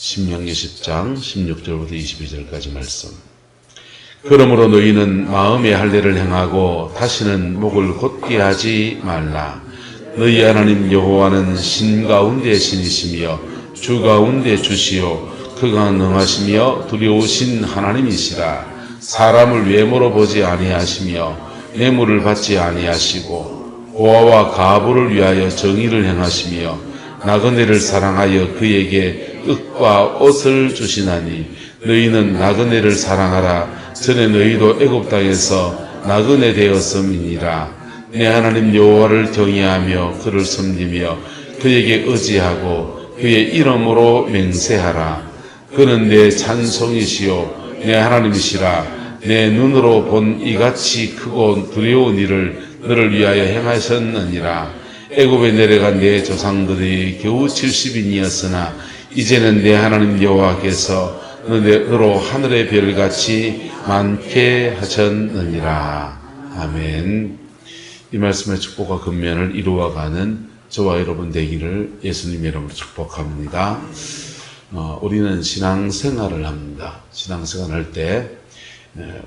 신명기 10장 16절부터 22절까지 말씀. 그러므로 너희는 마음의 할례를 행하고 다시는 목을 곧게 하지 말라. 너희 하나님 여호와는 신 가운데 신이시며 주 가운데 주시요 그가 능하시며 두려우신 하나님이시라. 사람을 외모로 보지 아니하시며 뇌물을 받지 아니하시고 고아와 가부를 위하여 정의를 행하시며 나그네를 사랑하여 그에게 떡과 옷을 주시나니 너희는 나그네를 사랑하라. 전에 너희도 애굽 땅에서 나그네 되었음이니라. 내 하나님 여호와를 경외하며 그를 섬기며 그에게 의지하고 그의 이름으로 맹세하라. 그는 내 찬송이시요 내 하나님이시라. 내 눈으로 본 이같이 크고 두려운 일을 너를 위하여 행하셨느니라. 애굽에 내려간 내 조상들이 겨우 70인이었으나 이제는 내 하나님 여호와께서 너로 하늘의 별같이 많게 하셨느니라. 아멘. 이 말씀의 축복과 근면을 이루어가는 저와 여러분 되기를 예수님의 이름으로 축복합니다. 우리는 신앙생활을 합니다. 신앙생활을 할 때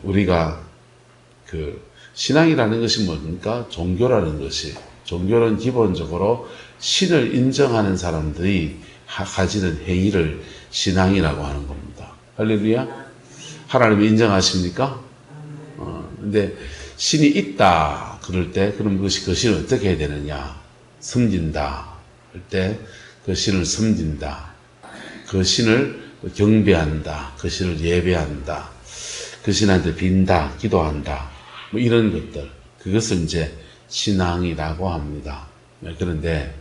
우리가 신앙이라는 것이 뭡니까? 종교라는 것이. 종교는 기본적으로 신을 인정하는 사람들이 가지는 행위를 신앙이라고 하는 겁니다. 할렐루야. 하나님이 인정하십니까? 근데 신이 있다 그럴 때 그럼 그 신을 어떻게 해야 되느냐? 섬긴다 할 때 그 신을 섬긴다. 그 신을 경배한다. 그 신을 예배한다. 그 신한테 빈다, 기도한다. 뭐 이런 것들. 그것을 이제 신앙이라고 합니다. 그런데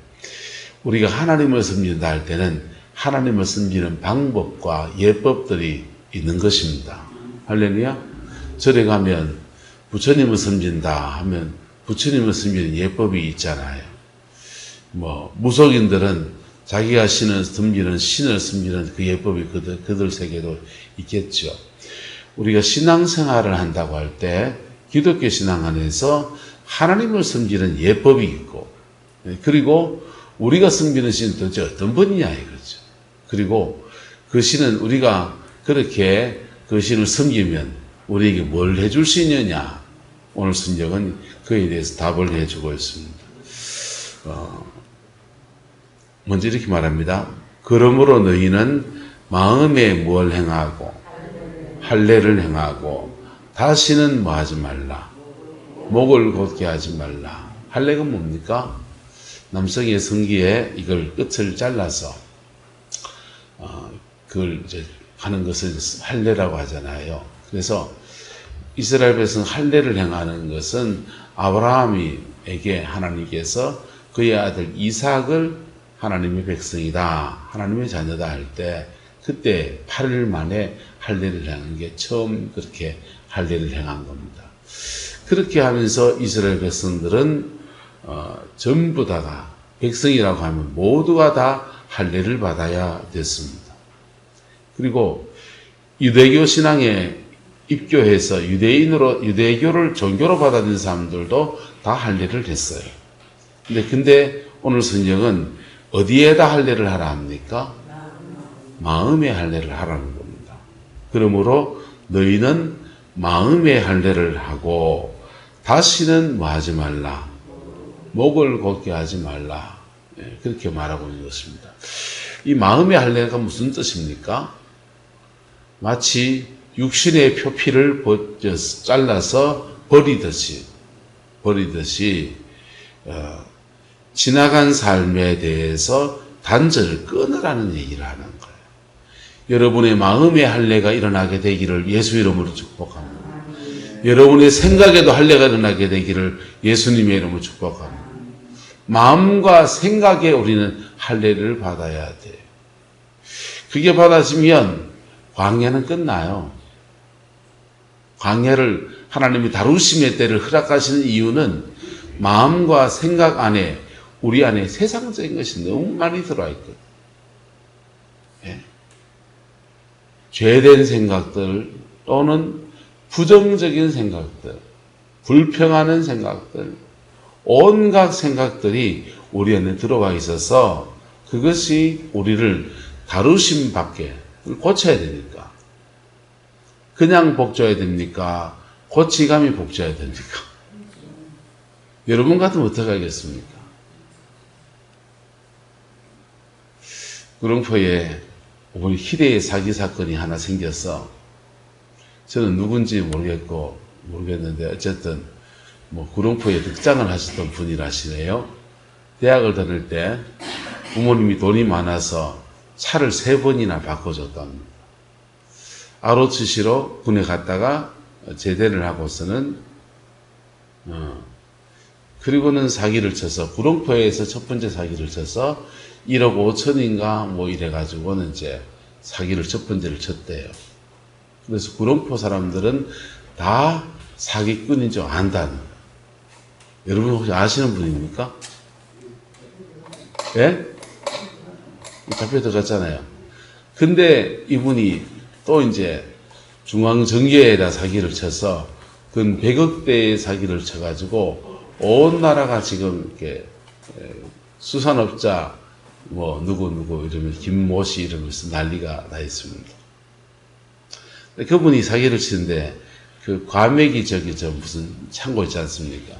우리가 하나님을 섬긴다 할 때는 하나님을 섬기는 방법과 예법들이 있는 것입니다. 할렐루야. 절에 가면 부처님을 섬긴다 하면 부처님을 섬기는 예법이 있잖아요. 무속인들은 자기가 섬기는 신을 섬기는 그 예법이 그들 세계도 있겠죠. 우리가 신앙생활을 한다고 할 때 기독교 신앙 안에서 하나님을 섬기는 예법이 있고, 그리고 우리가 섬기는 신은 도대체 어떤 분이냐 이거죠. 그리고 그 신은 우리가 그렇게 그 신을 섬기면 우리에게 뭘 해줄 수 있느냐. 오늘 성경은 그에 대해서 답을 해주고 있습니다. 먼저 이렇게 말합니다. 그러므로 너희는 마음에 뭘 행하고 할례를 행하고 다시는 뭐 하지 말라. 목을 곧게 하지 말라. 할례가 뭡니까? 남성의 성기에 이걸 끝을 잘라서 그걸 이제 하는 것을 할례라고 하잖아요. 그래서 이스라엘 백성 할례를 행하는 것은 아브라함에게 하나님께서 그의 아들 이삭을 하나님의 백성이다, 하나님의 자녀다 할 때 그때 8일 만에 할례를 행한 게 처음 그렇게 할례를 행한 겁니다. 그렇게 하면서 이스라엘 백성들은 전부 다가 백성이라고 하면 모두가 다 할례를 받아야 됐습니다. 그리고 유대교 신앙에 입교해서 유대교를 종교로 받아들인 사람들도 다 할례를 했어요. 근데 오늘 성경은 어디에다 할례를 하라 합니까? 마음의 할례를 하라는 겁니다. 그러므로 너희는 마음의 할례를 하고 다시는 뭐 하지 말라. 목을 곧게 하지 말라. 그렇게 말하고 있는 것입니다. 이 마음의 할례가 무슨 뜻입니까? 마치 육신의 표피를 잘라서 버리듯이 지나간 삶에 대해서 단절을 끊으라는 얘기를 하는 거예요. 여러분의 마음의 할례가 일어나게 되기를 예수 이름으로 축복합니다. 여러분의 생각에도 할례가 일어나게 되기를 예수님의 이름으로 축복합니다. 마음과 생각에 우리는 할례를 받아야 돼요. 그게 받아지면 광야는 끝나요. 광야를 하나님이 다루심의 때를 허락하시는 이유는 마음과 생각 안에 우리 안에 세상적인 것이 너무 많이 들어와 있거든요. 죄된 생각들 또는 부정적인 생각들, 불평하는 생각들, 온갖 생각들이 우리 안에 들어와 있어서 그것이 우리를 다루심 밖에 고쳐야 되니까. 그냥 복줘야 됩니까? 고치감이 복줘야 됩니까? 여러분 같으면 어떻게 하겠습니까? 구룡포에 우리 희대의 사기 사건이 하나 생겨서 저는 누군지 모르겠는데 어쨌든 뭐 구룡포에 득장을 하셨던 분이라시네요. 대학을 다닐 때 부모님이 돈이 많아서 차를 3번이나 바꿔줬답니다. 아로츠시로 군에 갔다가 제대를 하고서는 그리고는 사기를 쳐서 구룡포에서 첫 번째 사기를 쳐서 1억 5천인가 뭐 이래가지고는 이제 사기를 첫 번째를 쳤대요. 그래서 구룡포 사람들은 다 사기꾼인 줄 안다는. 여러분 혹시 아시는 분입니까? 예? 잡혀 들어갔잖아요. 근데 이분이 또 이제 중앙정계에다 사기를 쳐서 근 100억대의 사기를 쳐가지고 온 나라가 지금 이렇게 수산업자 뭐 누구 이러면서 김모 씨 이러면서 난리가 나 있습니다. 그분이 사기를 치는데 그 과메기 저 무슨 창고 있지 않습니까?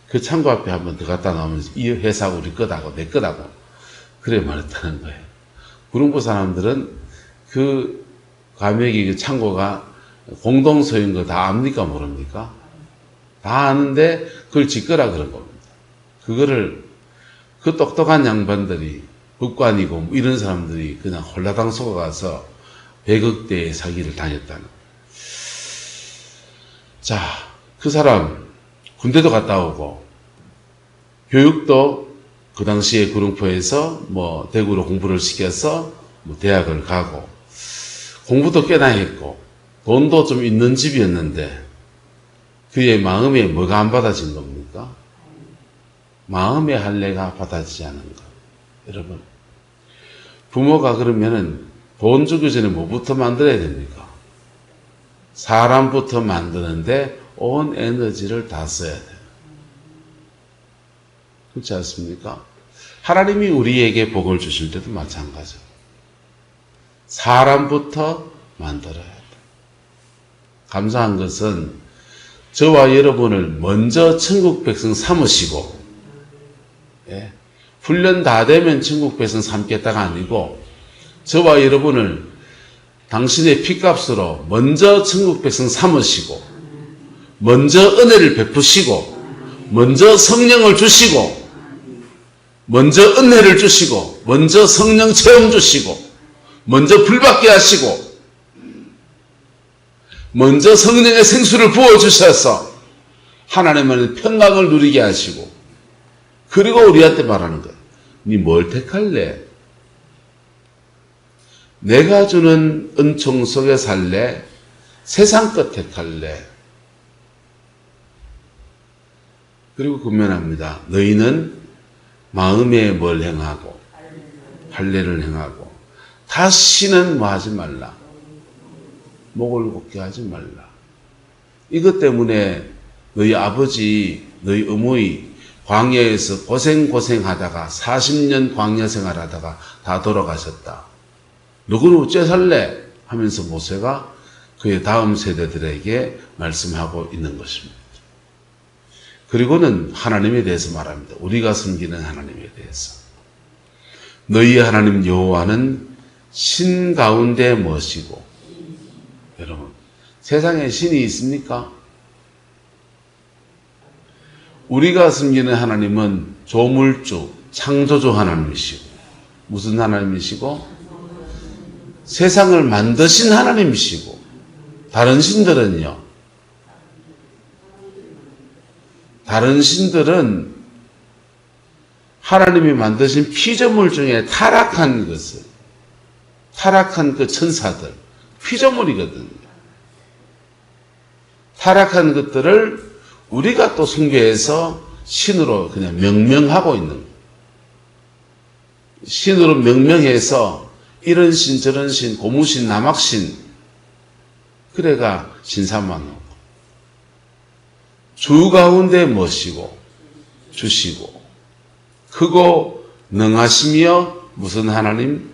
그 창고 앞에 한번 들어갔다 나오면서 이 회사 우리 거다고 내 거다고 그래 말했다는 거예요. 구룡포 사람들은 그 과메기 그 창고가 공동소유인 거 다 압니까 모릅니까? 다 아는데 그걸 짓거라 그런 겁니다. 그거를 그 똑똑한 양반들이 법관이고 뭐 이런 사람들이 그냥 홀라당 속아가서 100억대의 사기를 당했다는. 자, 그 사람 군대도 갔다 오고 교육도 그 당시에 구룡포에서 뭐 대구로 공부를 시켜서 뭐 대학을 가고 공부도 꽤나 했고 돈도 좀 있는 집이었는데 그의 마음에 뭐가 안 받아진 겁니까? 마음의 할례가 받아지지 않은 것. 여러분, 부모가 그러면은 돈 주기 전에 뭐부터 만들어야 됩니까? 사람부터 만드는데 온 에너지를 다 써야 돼요. 그렇지 않습니까? 하나님이 우리에게 복을 주실 때도 마찬가지예요. 사람부터 만들어야 돼. 감사한 것은 저와 여러분을 먼저 천국 백성 삼으시고, 예, 훈련 다 되면 천국 백성 삼겠다가 아니고 저와 여러분을 당신의 피값으로 먼저 천국 백성 삼으시고 먼저 은혜를 베푸시고 먼저 성령을 주시고 먼저 은혜를 주시고 먼저 성령 체험 주시고 먼저 불받게 하시고 먼저 성령의 생수를 부어주셔서 하나님의 평강을 누리게 하시고 그리고 우리한테 말하는 거예요. 니 뭘 택할래? 내가 주는 은총 속에 살래? 세상 것 택할래? 그리고 군면합니다. 너희는 마음에 뭘 행하고 할례를 행하고 다시는 뭐 하지 말라. 목을 곱게 하지 말라. 이것 때문에 너희 아버지, 너희 어머니 광야에서 고생하다가 40년 광야 생활하다가 다 돌아가셨다. 누구는 어째 살래? 하면서 모세가 그의 다음 세대들에게 말씀하고 있는 것입니다. 그리고는 하나님에 대해서 말합니다. 우리가 섬기는 하나님에 대해서. 너희의 하나님 여호와는 신 가운데 머시고. 여러분, 세상에 신이 있습니까? 우리가 섬기는 하나님은 조물주, 창조주 하나님이시고 무슨 하나님이시고? 세상을 만드신 하나님이시고 다른 신들은요? 다른 신들은 하나님이 만드신 피조물 중에 타락한 것을 타락한 그 천사들 피조물이거든요. 타락한 것들을 우리가 또 숭배해서 신으로 그냥 명명하고 있는 거예요. 신으로 명명해서 이런 신 저런 신 고무신 남학신 그래가 신사만 하고 주 가운데 모시고 주시고 크고 능하시며 무슨 하나님?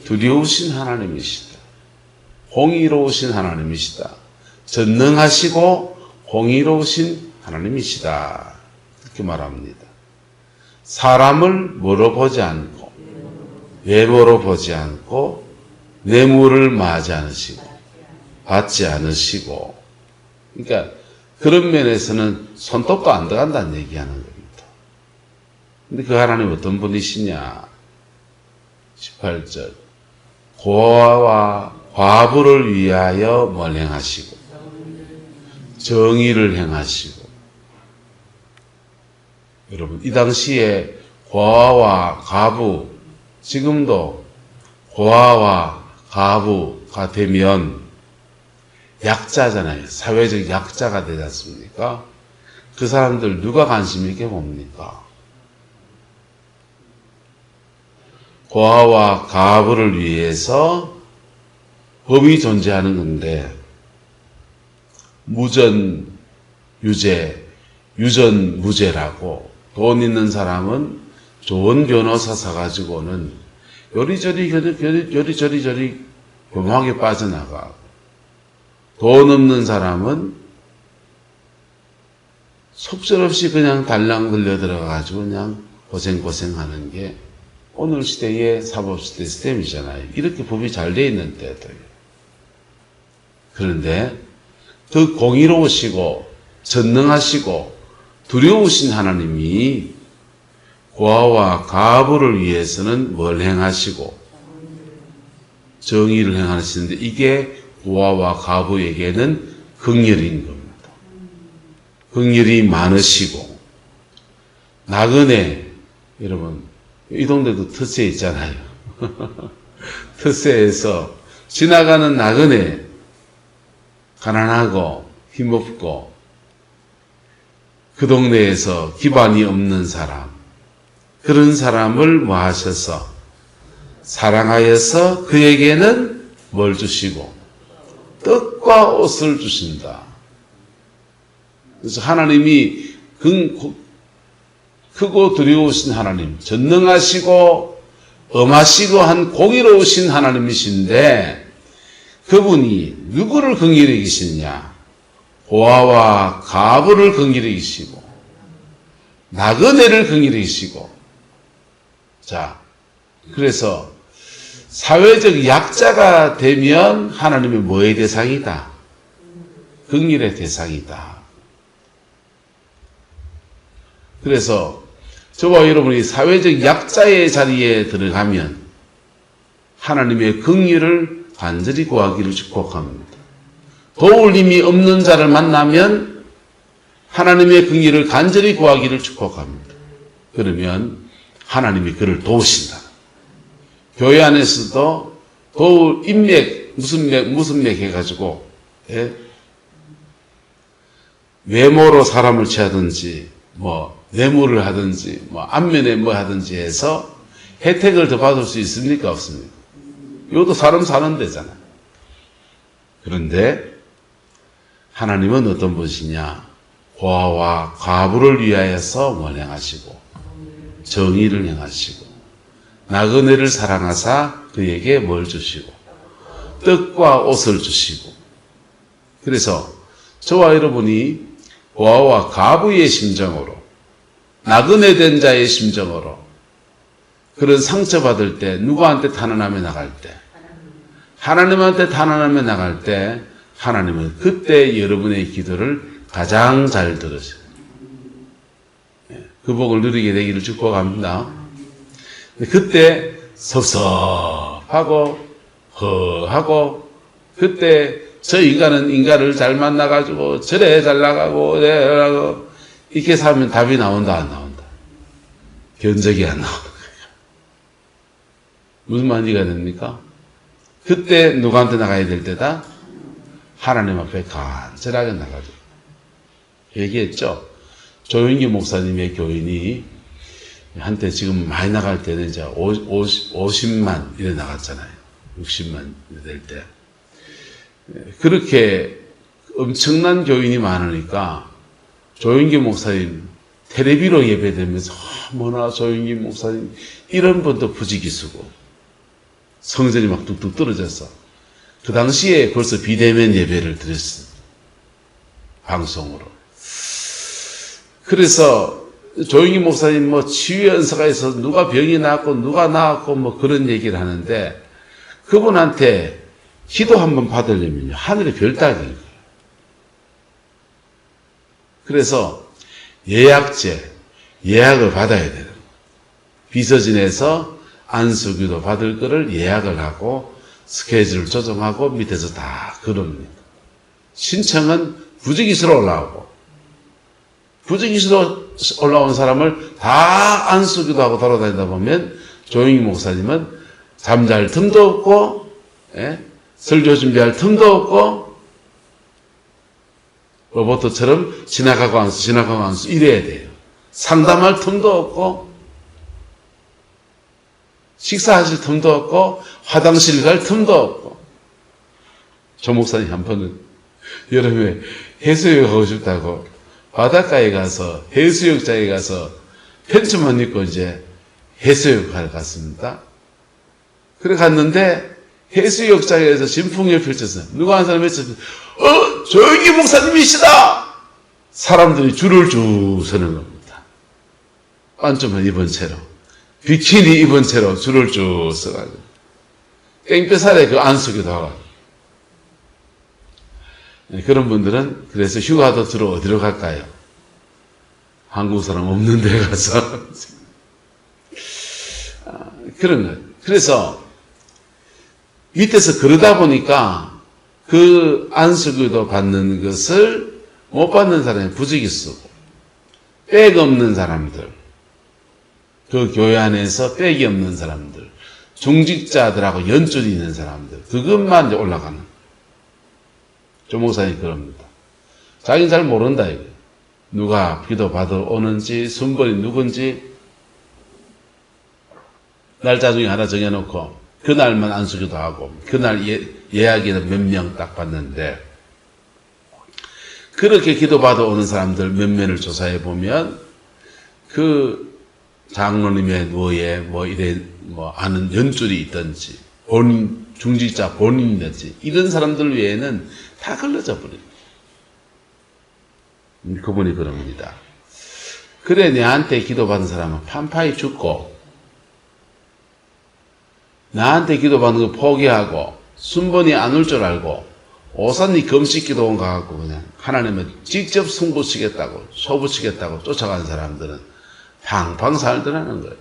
두려우신 하나님이시다. 공의로우신 하나님이시다. 전능하시고 공의로우신 하나님이시다. 이렇게 말합니다. 사람을 뭐로 보지 않고 외모로 보지 않고 뇌물을 마지 않으시고 받지 않으시고, 그러니까 그런 면에서는 손톱도 안 들어간다는 얘기하는 겁니다. 근데 그 하나님 어떤 분이시냐? 18절 고아와 과부를 위하여 뭘 행하시고 정의를 행하시고. 여러분, 이 당시에 고아와 과부, 지금도 고아와 과부가 되면 약자잖아요. 사회적 약자가 되지 않습니까? 그 사람들 누가 관심 있게 봅니까? 고아와 과부를 위해서 법이 존재하는 건데, 무전 유죄, 유전 무죄라고, 돈 있는 사람은 좋은 변호사 사가지고는 요리저리 교묘하게 빠져나가고, 돈 없는 사람은 속절없이 그냥 달랑 들려 들어가가지고 그냥 고생하는 게 오늘 시대의 사법시대 시스템이잖아요. 이렇게 법이 잘 돼 있는 때도. 그런데 그 공의로우시고 전능하시고 두려우신 하나님이 고아와 과부를 위해서는 뭘 행하시고 정의를 행하시는데, 이게 고아와 과부에게는 긍휼인 겁니다. 긍휼이 많으시고, 나그네, 여러분 이 동네도 터세 있잖아요. 터세에서 지나가는 나그네, 가난하고 힘없고 그 동네에서 기반이 없는 사람, 그런 사람을 뭐 하셔서 사랑하여서 그에게는 뭘 주시고 떡과 옷을 주신다. 그래서 하나님이 크고 두려우신 하나님, 전능하시고 엄하시고 한 공의로우신 하나님이신데, 그분이 누구를 긍휼히 여기시냐? 고아와 과부를 긍휼히 여기시고 나그네를 긍휼히 여기시고. 자, 그래서 사회적 약자가 되면 하나님의 뭐의 대상이다? 긍휼의 대상이다. 그래서 저와 여러분이 사회적 약자의 자리에 들어가면 하나님의 긍휼을 간절히 구하기를 축복합니다. 도울 힘이 없는 자를 만나면 하나님의 긍휼을 간절히 구하기를 축복합니다. 그러면 하나님이 그를 도우신다. 교회 안에서도 도울 인맥, 무슨 맥 해가지고, 외모로 사람을 취하든지, 뇌물을 하든지, 안면에 뭐 하든지 해서 혜택을 더 받을 수 있습니까? 없습니까? 이것도 사람 사는 데잖아요. 그런데 하나님은 어떤 분이시냐? 고아와 과부를 위하여서 뭘 행하시고 정의를 행하시고 나그네를 사랑하사 그에게 뭘 주시고 떡과 옷을 주시고. 그래서 저와 여러분이 고아와 과부의 심정으로, 나그네 된 자의 심정으로 그런 상처받을 때, 누구한테 탄원하며 나갈 때, 하나님한테 탄원하며 나갈 때, 하나님은 그때 여러분의 기도를 가장 잘 들으셔요. 그 복을 누리게 되기를 축복합니다. 그때 섭섭하고 허하고, 그때 저 인간은 인간을 잘 만나가지고 저래 잘 나가고 이렇게 살면 답이 나온다 안 나온다? 견적이 안 나온다. 무슨 말인지가 됩니까? 그때 누구한테 나가야 될 때다? 하나님 앞에 간절하게 나가죠. 얘기했죠. 조윤기 목사님의 교인이 한때 지금 많이 나갈 때는 이제 50만 이래 나갔잖아요. 60만 될 때. 그렇게 엄청난 교인이 많으니까 조윤기 목사님 텔레비로 예배되면서 뭐나 조윤기 목사님 이런 분도 부지기수고 성전이 막 뚝뚝 떨어져서 그 당시에 벌써 비대면 예배를 드렸습니다. 방송으로. 그래서 조영기 목사님 뭐 치유 연서가 있어서 누가 병이 나았고 누가 나았고 뭐 그런 얘기를 하는데 그분한테 기도 한번 받으려면요 하늘의 별 따기인 거예요. 그래서 예약을 받아야 되는 거예요. 비서진에서 안수기도 받을 거를 예약을 하고 스케줄을 조정하고 밑에서 다 그럽니다. 신청은 부적이시로 올라오고 부적이시로 올라온 사람을 다 안수기도 하고 돌아다니다 보면 조영기 목사님은 잠잘 틈도 없고 설교 준비할 틈도 없고 로봇처럼 지나가고 안수 이래야 돼요. 상담할 틈도 없고 식사하실 틈도 없고 화장실 갈 틈도 없고. 조 목사님 한 번은 여름에 해수욕 하고 싶다고 바닷가에 가서 해수욕장에 가서 팬츠만 입고 이제 해수욕하러 갔습니다. 그래 갔는데 해수욕장에서 진풍을 펼쳤어요. 누가 한 사람이 펼쳤어요. 조영기 목사님이시다! 사람들이 줄을 쭉 서는 겁니다. 반쯤만 입은 채로. 비키니 입은 채로 줄을 쭉 서가지고. 땡볕살에 그 안수기도 하고. 그런 분들은 그래서 휴가도 들어 어디로 갈까요? 한국 사람 없는 데 가서. 그런 거예요. 그래서 밑에서 그러다 보니까 그 안수기도 받는 것을 못 받는 사람이 부적이 쓰고 백 없는 사람들, 그 교회 안에서 백이 없는 사람들, 중직자들하고 연줄이 있는 사람들, 그것만 이제 올라가는. 조 목사님 그럽니다. 자기는 잘 모른다 이거. 누가 기도 받아 오는지, 순번이 누군지 날짜 중에 하나 정해놓고 그날만 안수기도 하고 그날 예약에는 몇 명 딱 받는데 그렇게 기도 받아 오는 사람들 몇 면을 조사해 보면 그 장로님의 뭐에 뭐 이래 뭐 아는 연줄이 있든지 본인 중직자 본인이든지 이런 사람들 외에는 다 걸러져 버립니다. 그분이 그럽니다. 그래 내한테 기도받은 사람은 판파이 죽고 나한테 기도받는 거 포기하고 순번이 안 올 줄 알고 오산리 금식기도 온 거 갖고 그냥 하나님은 직접 승부치겠다고 소부치겠다고 쫓아간 사람들은 팡팡 살더라는 거예요.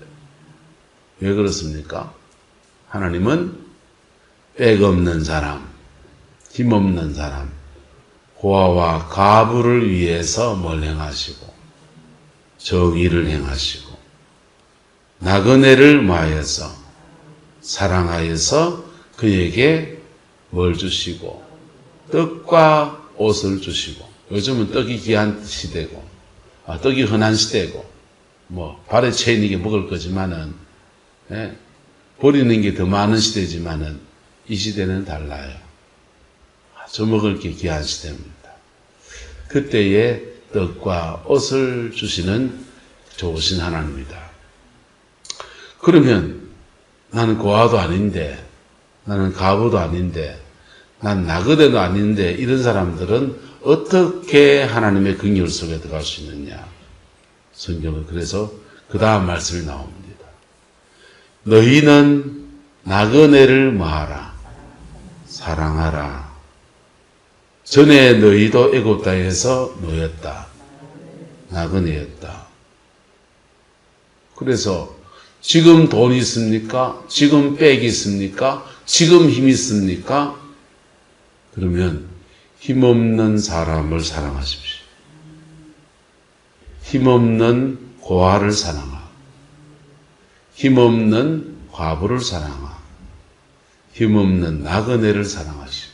왜 그렇습니까? 하나님은 백 없는 사람, 힘없는 사람, 고아와 가부를 위해서 뭘 행하시고 정의를 행하시고 나그네를 마하여서 사랑하여서 그에게 뭘 주시고 떡과 옷을 주시고 요즘은 떡이 귀한 시대고 떡이 흔한 시대고 뭐 발에 채이게 먹을 거지만은 버리는 게 더 많은 시대지만은 이 시대는 달라요. 아주 먹을 게 귀한 시대입니다. 그때에 떡과 옷을 주시는 좋으신 하나님입니다. 그러면 나는 고아도 아닌데 나는 가부도 아닌데 난 나그네도 아닌데 이런 사람들은 어떻게 하나님의 긍휼 속에 들어갈 수 있느냐. 성경은 그래서 그 다음 말씀이 나옵니다. 너희는 나그네를 마하라. 사랑하라. 전에 너희도 애굽 땅에서 노였다. 나그네였다. 그래서 지금 돈 있습니까? 지금 빽이 있습니까? 지금 힘 있습니까? 그러면 힘없는 사람을 사랑하십시오. 힘없는 고아를 사랑하. 힘없는 과부를 사랑하. 힘없는 나그네를 사랑하시오.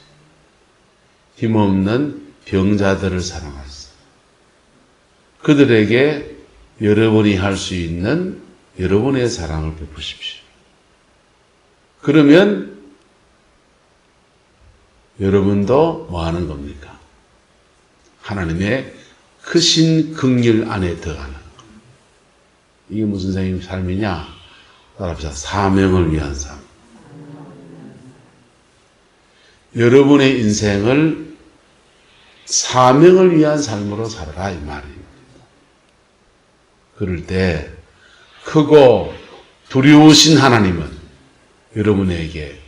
힘없는 병자들을 사랑하시오. 그들에게 여러분이 할 수 있는 여러분의 사랑을 베푸십시오. 그러면 여러분도 뭐 하는 겁니까? 하나님의 크신 긍휼 안에 들어가는 겁니다. 이게 무슨 삶이냐? 따라합시다. 사명을 위한 삶. 여러분의 인생을 사명을 위한 삶으로 살아라 이 말입니다. 그럴 때 크고 두려우신 하나님은 여러분에게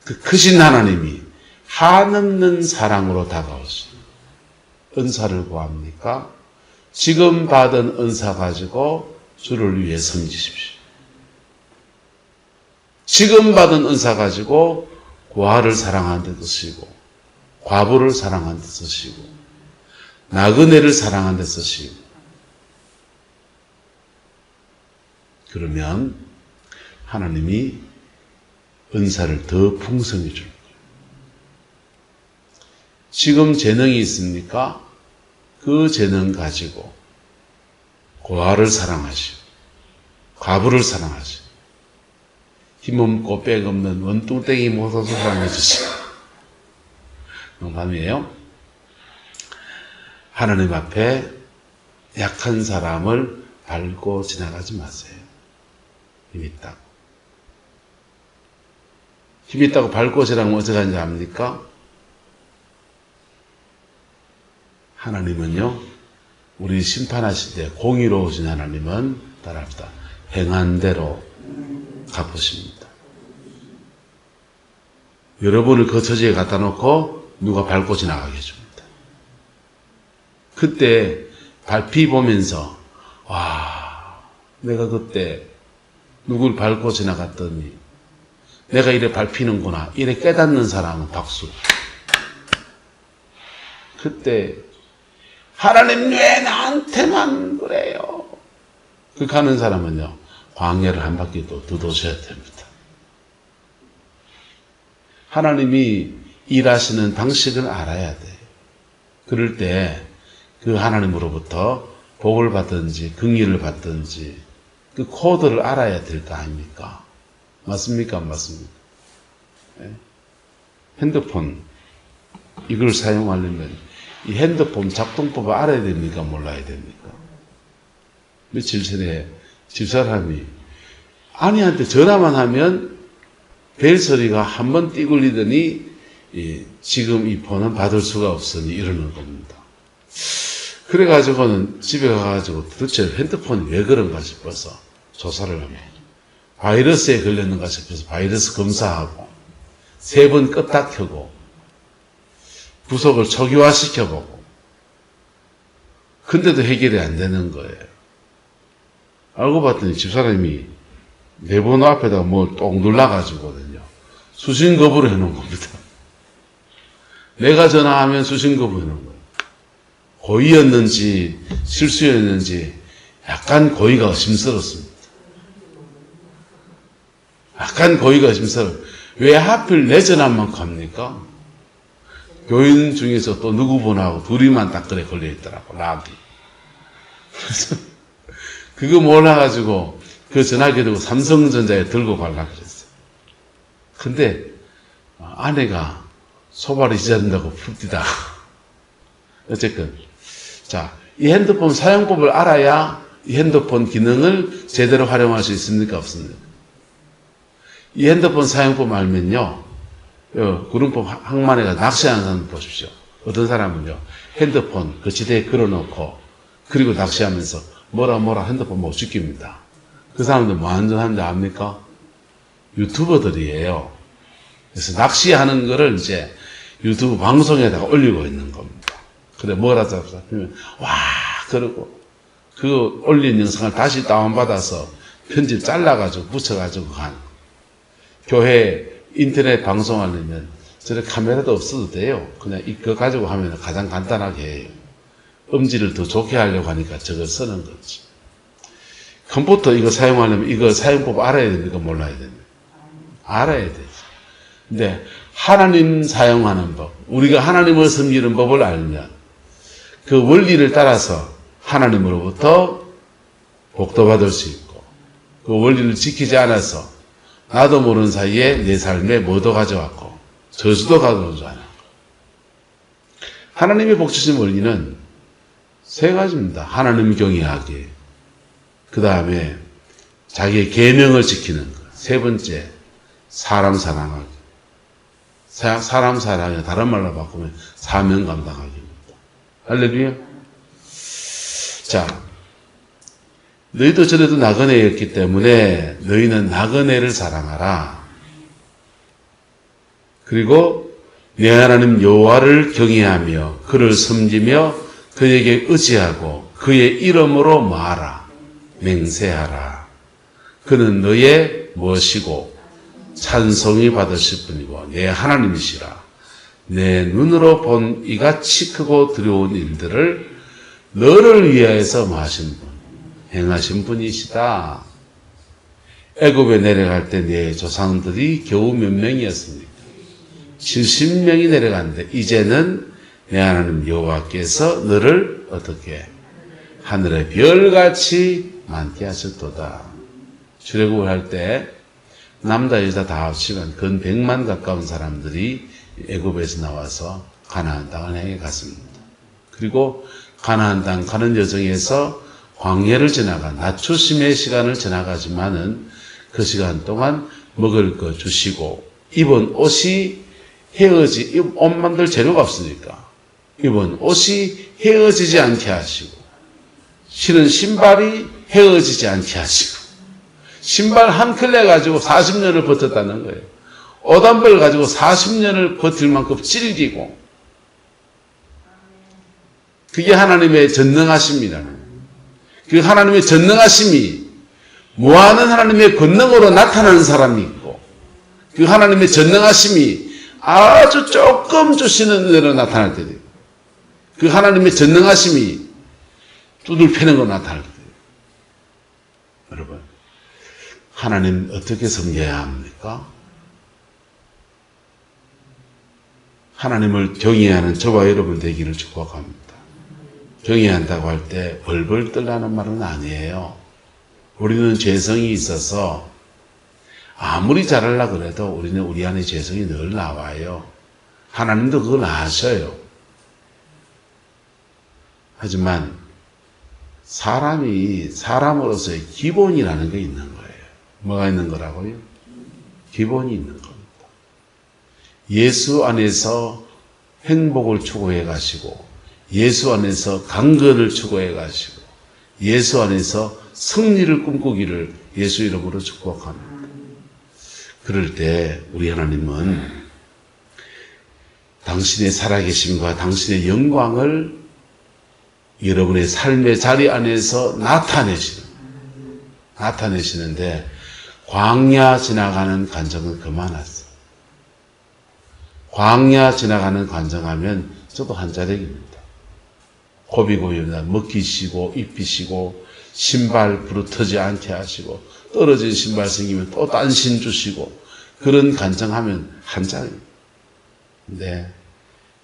그 크신 하나님이 한없는 사랑으로 다가오시니 은사를 구합니까? 지금 받은 은사 가지고 주를 위해 섬기십시오. 지금 받은 은사 가지고 고아를 사랑하는 데 쓰시고 과부를 사랑하는 데 쓰시고 나그네를 사랑하는 데 쓰시고 그러면 하나님이 은사를 더 풍성해 줄 거예요. 지금 재능이 있습니까? 그 재능 가지고 고아를 사랑하시고 과부를 사랑하시고 힘없고 빽 없는 원뚱땡이 모서서 사랑해 주시고 농담이에요. 하나님 앞에 약한 사람을 밟고 지나가지 마세요. 힘 있다고. 힘 있다고 밟고 지나가면 어떻게 하는지 압니까? 하나님은요, 우리 심판하실 때 공의로우신 하나님은 따라합시다. 행한 대로 갚으십니다. 여러분을 그 처지에 갖다 놓고 누가 밟고 지나가게 해줍니다. 그때 밟히 보면서 와, 내가 그때 누굴 밟고 지나갔더니 내가 이래 밟히는구나 이래 깨닫는 사람은 박수. 그때 하나님 왜 나한테만 그래요? 그렇게 하는 사람은요, 광야를 한 바퀴 또 도셔야 됩니다. 하나님이 일하시는 방식을 알아야 돼요. 그럴 때 그 하나님으로부터 복을 받든지 긍휼을 받든지 그 코드를 알아야 될 거 아닙니까? 맞습니까? 안 맞습니까? 네? 핸드폰 이걸 사용하려면 이 핸드폰 작동법을 알아야 됩니까? 몰라야 됩니까? 며칠 전에 집사람이 아내한테 전화만 하면 벨 소리가 한 번 띠굴리더니 지금 이 폰은 받을 수가 없으니 이러는 겁니다. 그래가지고는 집에 가가지고 도대체 핸드폰이 왜 그런가 싶어서 조사를 하면 바이러스에 걸렸는가 싶어서 바이러스 검사하고 3번 껐다 켜고 부속을 초기화시켜보고 근데도 해결이 안 되는 거예요. 알고 봤더니 집사람이 내 번호 앞에다가 뭘 똥 눌러가지고거든요. 수신 거부를 해놓은 겁니다. 내가 전화하면 수신 거부 해놓은 거예요. 고의였는지 실수였는지 약간 고의가 의심스럽습니다. 약간 고의가 의심스러워요. 왜 하필 내 전화만 갑니까? 교인 중에서 또 누구 번호하고 둘이만 딱 그래 걸려있더라고, 락이. 그래서 그거 몰라가지고 그 전화기 들고 삼성전자에 들고 가려고 그랬어요. 근데 아내가 소발이 지른다고 푹디다. 어쨌든 자, 이 핸드폰 사용법을 알아야 이 핸드폰 기능을 제대로 활용할 수 있습니까? 없습니까? 이 핸드폰 사용법 알면요, 구름법 항만에가 낚시하는 사람 보십시오. 어떤 사람은요, 핸드폰 그 지대에 걸어놓고 그리고 낚시하면서 뭐라 핸드폰 못 지킵니다. 그 사람들 뭐 하는 사람인지 압니까? 유튜버들이에요. 그래서 낚시하는 거를 이제 유튜브 방송에다가 올리고 있는 겁니다. 그래, 뭐라 잡으면, 와, 그러고, 그 올린 영상을 다시 다운받아서 편집 잘라가지고 붙여가지고 간. 교회 인터넷 방송하려면 저런 카메라도 없어도 돼요. 그냥 이거 가지고 하면 가장 간단하게 해요. 음질을 더 좋게 하려고 하니까 저걸 쓰는 거지. 컴퓨터 이거 사용하려면 이거 사용법 알아야 됩니까? 몰라야 됩니까? 알아야 되지. 근데 하나님 사용하는 법, 우리가 하나님을 섬기는 법을 알면 그 원리를 따라서 하나님으로부터 복도 받을 수 있고 그 원리를 지키지 않아서 나도 모르는 사이에 내 삶에 뭐도 가져왔고 저주도 가져오지 않아. 하나님의 복 주신 원리는 3가지입니다. 하나님 경외하기, 그 다음에 자기의 계명을 지키는 것, 3번째 사람 사랑하기, 사람 사랑이 다른 말로 바꾸면 사명 감당하기입니다. 할렐루야. 자, 너희도 전에도 나그네였기 때문에 너희는 나그네를 사랑하라. 그리고 내 하나님 여호와를 경외하며 그를 섬기며 그에게 의지하고 그의 이름으로 말하라. 맹세하라. 그는 너의 무엇이고 찬송이 받으실 분이고 내 하나님이시라. 내 눈으로 본 이같이 크고 두려운 일들을 너를 위하여서 하신 분, 행하신 분이시다. 애굽에 내려갈 때 내 조상들이 겨우 몇 명이었습니까? 70명이 내려갔는데 이제는 내 하나님 여호와께서 너를 어떻게 하늘의 별같이 많게 하셨도다. 출애굽을 할 때 남자 여자 다 합치면 근 100만 가까운 사람들이 애굽에서 나와서 가나안 땅을 향해 갔습니다. 그리고 가나안 땅 가는 여정에서 광야를 지나가 낮추심의 시간을 지나가지만은 그 시간 동안 먹을 거 주시고 입은 옷이 옷 만들 재료가 없으니까 입은 옷이 헤어지지 않게 하시고 신은 신발이 헤어지지 않게 하시고 신발 한 켤레 가지고 40년을 버텼다는 거예요. 옷 한 벌 가지고 40년을 버틸 만큼 찔기고 그게 하나님의 전능하심이라는 거예요. 그 하나님의 전능하심이 무한한 하나님의 권능으로 나타나는 사람이 있고 그 하나님의 전능하심이 아주 조금 주시는 대로 나타날 때도 있고 그 하나님의 전능하심이 두들패는 거 나타날 때도 있고 여러분 하나님 어떻게 섬겨야 합니까? 하나님을 경외하는 저와 여러분 되기를 축복합니다. 경외한다고 할 때 벌벌 떨라는 말은 아니에요. 우리는 죄성이 있어서 아무리 잘하려고 그래도 우리는 우리 안에 죄성이 늘 나와요. 하나님도 그걸 아셔요. 하지만 사람이 사람으로서의 기본이라는 게 있는 거예요. 뭐가 있는 거라고요? 기본이 있는 겁니다. 예수 안에서 행복을 추구해 가시고 예수 안에서 강건을 추구해 가시고 예수 안에서 승리를 꿈꾸기를 예수 이름으로 축복합니다. 그럴 때 우리 하나님은 당신의 살아계심과 당신의 영광을 여러분의 삶의 자리 안에서 나타내시는데 광야 지나가는 간정은 그만하세요. 광야 지나가는 간정하면 저도 한자력입니다. 고비고비입니다. 먹기시고 입히시고 신발 부르터지 않게 하시고 떨어진 신발 생기면 또 딴 신 주시고 그런 간정하면 한자입니다. 근데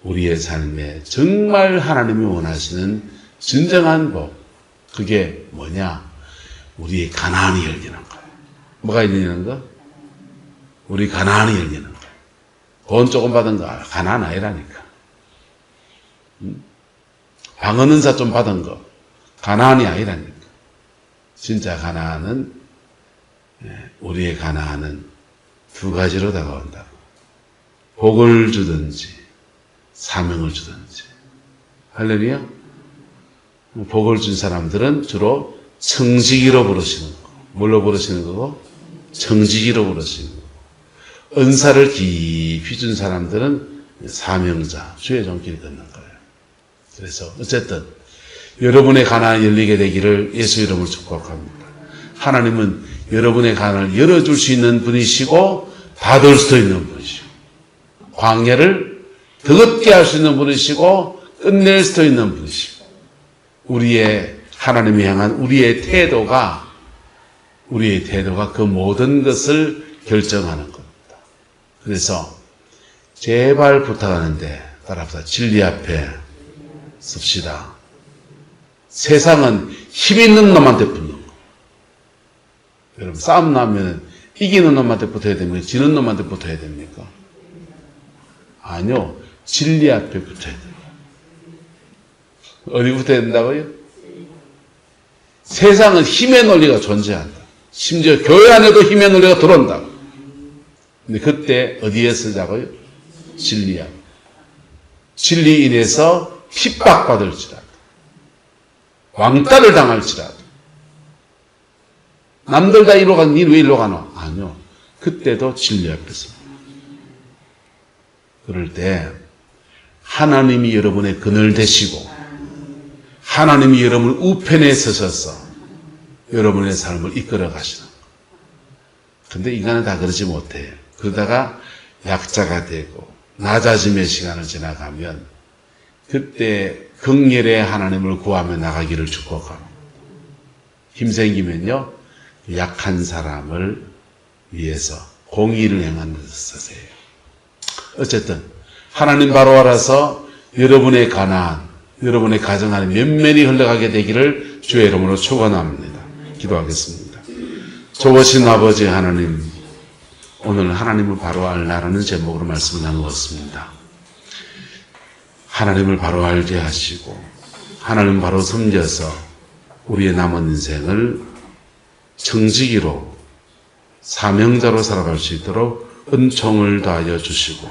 우리의 삶에 정말 하나님이 원하시는 진정한 복 그게 뭐냐? 우리의 가나안이 열리는 거예요. 뭐가 열리는 거? 우리 가나안이 열리는 거예요. 돈 조금 받은 거 가나안 아니라니까. 방언은사 좀 받은 거 가나안이 아니라니까. 진짜 가나안은 우리의 가나안은 두 가지로 다가온다. 복을 주든지 사명을 주든지. 할렐루야. 복을 준 사람들은 주로 청지기로 부르시는 거. 뭘로 부르시는 거고? 청지기로 부르시는 거. 은사를 깊이 준 사람들은 사명자, 주의 손길이 걷는 거예요. 그래서 어쨌든 여러분의 가난이 열리게 되기를 예수 이름으로 축복합니다. 하나님은 여러분의 가난을 열어줄 수 있는 분이시고 닫을 수도 있는 분이시고 광야를 더겁게 할 수 있는 분이시고 끝낼 수도 있는 분이시고 우리의 하나님을 향한 우리의 태도가 그 모든 것을 결정하는 겁니다. 그래서 제발 부탁하는데 따라합시다. 진리 앞에 섭시다. 세상은 힘 있는 놈한테 붙는 거. 여러분 싸움 나면 이기는 놈한테 붙어야 됩니까? 지는 놈한테 붙어야 됩니까? 아니요. 진리 앞에 붙어야 돼요. 어디 붙어야 된다고요? 세상은 힘의 논리가 존재한다. 심지어 교회 안에도 힘의 논리가 들어온다. 근데 그때 어디에 쓰자고요? 진리야. 진리 인해서 핍박받을지라도, 왕따를 당할지라도, 남들 다 이리로 가는 니는 왜 이리로 가노? 아니요. 그때도 진리 앞에서. 그럴 때 하나님이 여러분의 그늘 되시고 하나님이 여러분 우편에 서셔서 여러분의 삶을 이끌어 가시는 거예요. 근데 인간은 다 그러지 못해요. 그러다가 약자가 되고 낮아짐의 시간을 지나가면 그때 긍휼의 하나님을 구하며 나가기를 축복합니다. 힘생기면요, 약한 사람을 위해서 공의를 행하는 데 쓰세요. 어쨌든 하나님 바로 알아서 여러분의 가난, 여러분의 가정 안에 면면이 흘러가게 되기를 주의 이름으로 축원합니다. 기도하겠습니다. 좋으신 아버지 하나님, 오늘 하나님을 바로 알라라는 제목으로 말씀을 나누었습니다. 하나님을 바로 알게 하시고 하나님 바로 섬겨서 우리의 남은 인생을 청지기로 사명자로 살아갈 수 있도록 은총을 더하여 주시고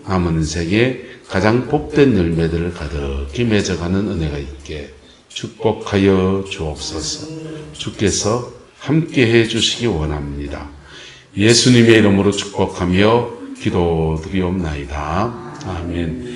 남은 인생에 가장 복된 열매들을 가득히 맺어가는 은혜가 있게 축복하여 주옵소서. 주께서 함께해 주시기 원합니다. 예수님의 이름으로 축복하며 기도드리옵나이다. 아멘.